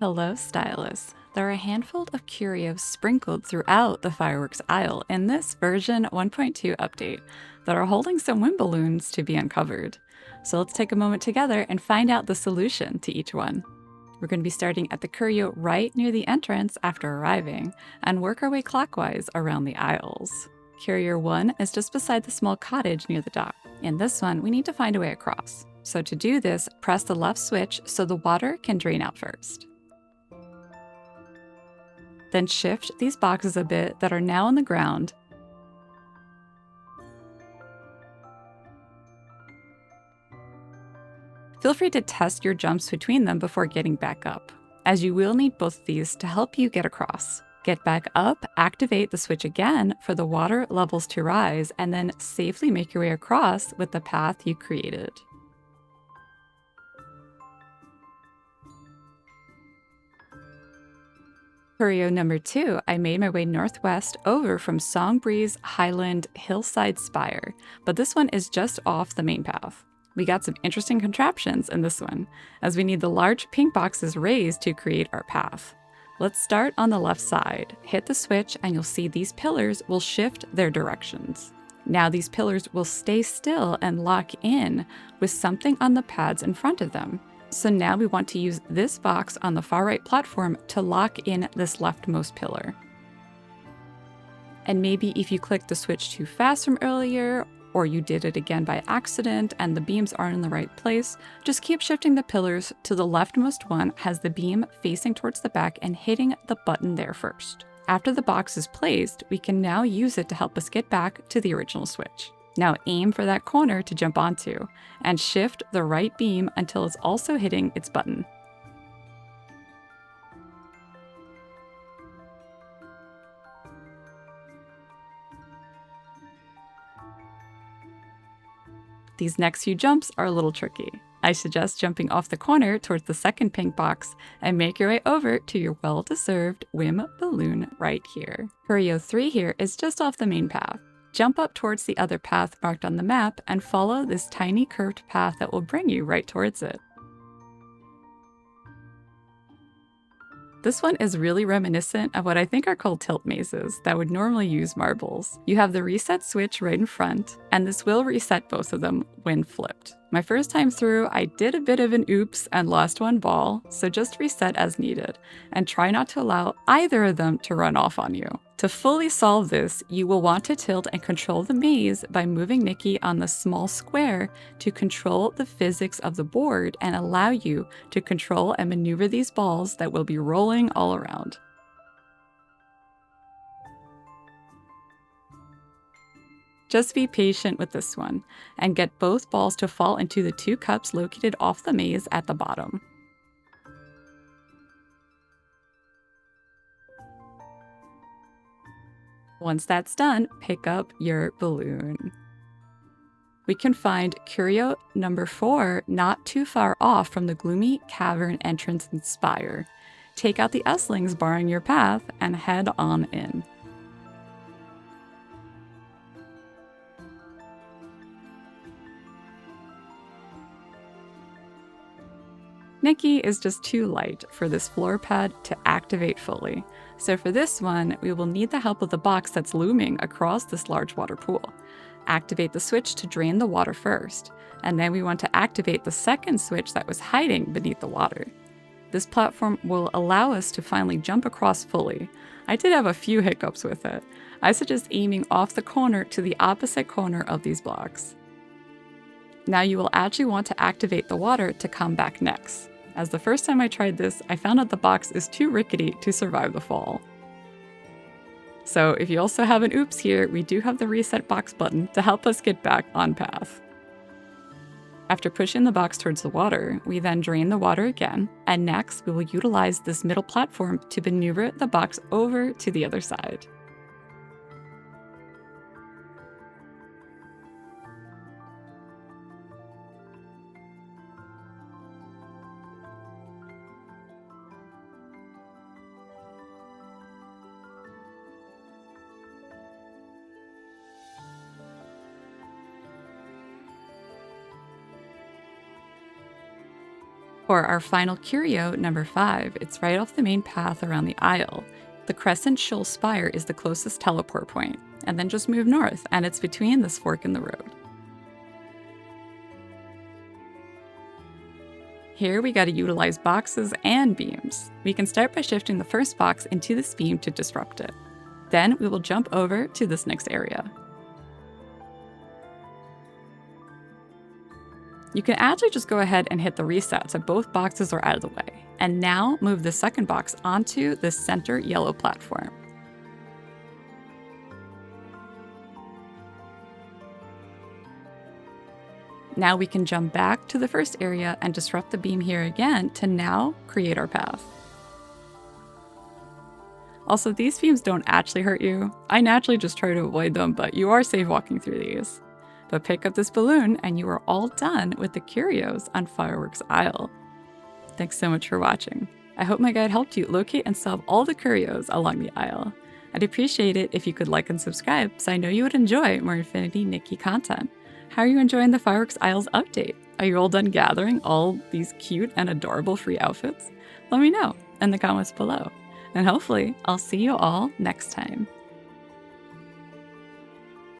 Hello, Stylists. There are a handful of curios sprinkled throughout the Fireworks aisle in this version 1.2 update that are holding some wind balloons to be uncovered. So let's take a moment together and find out the solution to each one. We're going to be starting at the curio right near the entrance after arriving and work our way clockwise around the aisles. Curio 1 is just beside the small cottage near the dock. In this one, we need to find a way across. So to do this, press the left switch so the water can drain out first. Then shift these boxes a bit that are now on the ground. Feel free to test your jumps between them before getting back up, as you will need both of these to help you get across. Get back up, activate the switch again for the water levels to rise, and then safely make your way across with the path you created. Curio number 2, I made my way northwest over from Songbreeze Highland Hillside Spire, but this one is just off the main path. We got some interesting contraptions in this one, as we need the large pink boxes raised to create our path. Let's start on the left side. Hit the switch and you'll see these pillars will shift their directions. Now these pillars will stay still and lock in with something on the pads in front of them. So now we want to use this box on the far right platform to lock in this leftmost pillar. And maybe if you clicked the switch too fast from earlier, or you did it again by accident and the beams aren't in the right place, just keep shifting the pillars to the leftmost one has the beam facing towards the back and hitting the button there first. After the box is placed, we can now use it to help us get back to the original switch. Now aim for that corner to jump onto, and shift the right beam until it's also hitting its button. These next few jumps are a little tricky. I suggest jumping off the corner towards the second pink box and make your way over to your well-deserved whim balloon right here. Curio 3 here is just off the main path. Jump up towards the other path marked on the map and follow this tiny curved path that will bring you right towards it. This one is really reminiscent of what I think are called tilt mazes that would normally use marbles. You have the reset switch right in front, and this will reset both of them when flipped. My first time through, I did a bit of an oops and lost one ball, so just reset as needed, and try not to allow either of them to run off on you. To fully solve this, you will want to tilt and control the maze by moving Nikki on the small square to control the physics of the board and allow you to control and maneuver these balls that will be rolling all around. Just be patient with this one and get both balls to fall into the two cups located off the maze at the bottom. Once that's done, pick up your balloon. We can find Curio number 4 not too far off from the gloomy cavern entrance and spire. Take out the S-lings barring your path and head on in. Nikki is just too light for this floor pad to activate fully. So for this one, we will need the help of the box that's looming across this large water pool. Activate the switch to drain the water first, and then we want to activate the second switch that was hiding beneath the water. This platform will allow us to finally jump across fully. I did have a few hiccups with it. I suggest aiming off the corner to the opposite corner of these blocks. Now you will actually want to activate the water to come back next, as the first time I tried this, I found out the box is too rickety to survive the fall. So if you also have an oops here, we do have the reset box button to help us get back on path. After pushing the box towards the water, we then drain the water again, and next we will utilize this middle platform to maneuver the box over to the other side. For our final curio, number 5, it's right off the main path around the aisle. The Crescent Shoal Spire is the closest teleport point, and then just move north, and it's between this fork in the road. Here we gotta utilize boxes and beams. We can start by shifting the first box into this beam to disrupt it. Then we will jump over to this next area. You can actually just go ahead and hit the reset so both boxes are out of the way. And now move the second box onto the center yellow platform. Now we can jump back to the first area and disrupt the beam here again to now create our path. Also, these beams don't actually hurt you. I naturally just try to avoid them, but you are safe walking through these. But pick up this balloon and you are all done with the curios on Firework's Isle. Thanks so much for watching. I hope my guide helped you locate and solve all the curios along the aisle. I'd appreciate it if you could like and subscribe, so I know you would enjoy more InfinityNikki content. How are you enjoying the Fireworks Isles update? Are you all done gathering all these cute and adorable free outfits? Let me know in the comments below. And hopefully, I'll see you all next time.